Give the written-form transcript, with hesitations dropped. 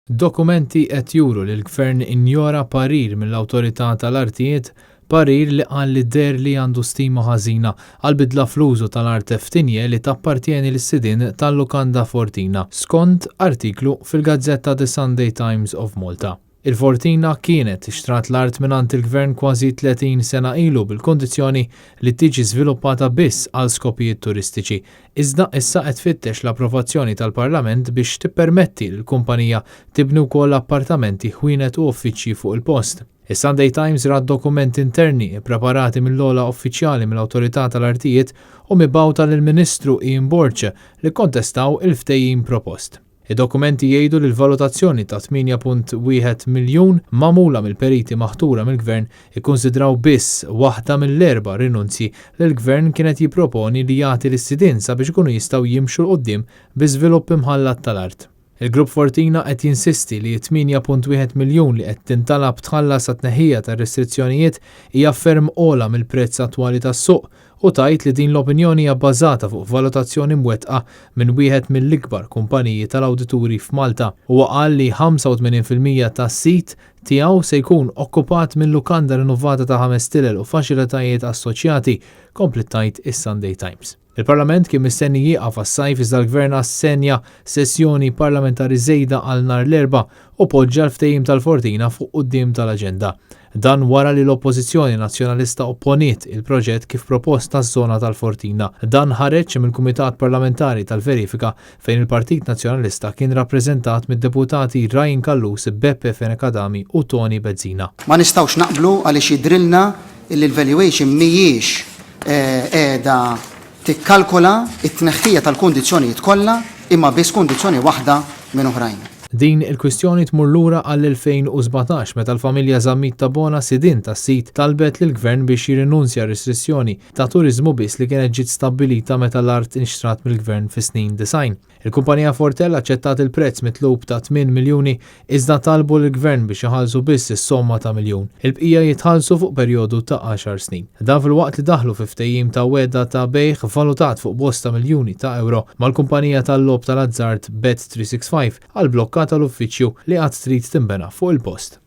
Dokumenti qed juru li l-Gvern injora parir mill-Awtorità tal-Artijiet, parir li qal li dher li għandu stima ħażina għal bidla fl-użu tal-art ftinje li tappartieni lis-sidien tal-Lukanda Fortina, skont artiklu fil-Gazzetta The Sunday Times of Malta. Il-Fortina kienet ixtrat l-art minant il-Gvern kważi 30 sena ilu bil-kondizzjoni li tiġi żviluppata biss għal skopijiet turistiċi, iżda issa qed tfittex l-approvazzjoni tal-Parlament biex tippermetti l-kumpanija tibni wkoll appartamenti ħwienet u uffiċċji fuq il-post. Is-Sunday Times rad dokumenti interni preparati mill-ogħla uffiċjali mill-Awtorità tal-Artijiet u mibgħuta lill-Ministru Ian Borch li kontestaw il-ftehim propost. Id-dokumenti jgħidu li l-valutazzjoni ta' 8.1 miljun magħmula mill-periti maħtura mill-Gvern ikkunsidraw biss waħda mill-4 rinunzji li l-Gvern kienet jipproponi li jagħti lis-sidien sabiex ikunu jistgħu jimxu l qudiem biżvilupp imħallat tal-art. Il-Grupp Fortina qed jinsisti li 8.1 miljun li qed tintalab tħallas għat-tneħħija tar-restrizzjonijiet hija ferm ogħla mill-prezz attwali tas-suq u tajt li din l-opinjoni hija bbażata fuq valutazzjoni mwettqa minn wieħed mill-ikbar kumpaniji tal-awdituri f'Malta u qal li 85% tas-sit tiegħu se jkun okkupat minn lukanda rinnovata ta' 5,000 u faċilitajiet assoċjati, kompli tajt is-Sunday Times. Il-Parlament kien mistenni jieqaf għas-sajf iżda l-Gvern assenja sessjoni parlamentari żejda għal nhar l-Erbgħa u poġġa l-ftehim tal-Fortina fuq quddiem tal-aġenda. Dan wara li l-Oppożizzjoni Nazzjonalista opponiet il-proġett kif propost taż-żona tal-Fortina. Dan ħareġ mill-Kumitat Parlamentari tal-Verifika fejn il-Partit Nazzjonalista kien rappreżentat mid-deputati Ryan Kallus, Beppe Fenekadami u Tony Bezzina. Ma nistgħux naqblu għaliex jidrilna li l-valuation mhijiex qiegħda tikkalkola t-tneħħija tal-kundizzjonijiet kollha imma biss kundizzjoni waħda minn oħrajn. Din il-kwistjoni tmur lura għall-2017 meta l-familja Zammit ta' Bona sidien tas-sit talbet lill-Gvern biex jirrinunzja restrizzjoni ta' turiżmu biss li kienet ġiet stabbilita meta l-art inxtrat mill-Gvern fis-snin design. Il-kumpanija Fortel aċċettat il-prezz mitlub ta' 8 miljuni iżda talbu l-Gvern biex iħallsu biss is-somma ta' miljun. Il-bqija jitħallsu fuq perjodu ta' 10 snin. Dan fil-waqt li daħlu fi ftehim ta' wedda ta' bejħ valutat fuq bosta miljuni ta' euro mal-kumpanija tal-lob tal-azzart Bet365 għal blokka tal-uffiċċju li qatt trid tinbena fuq il-post.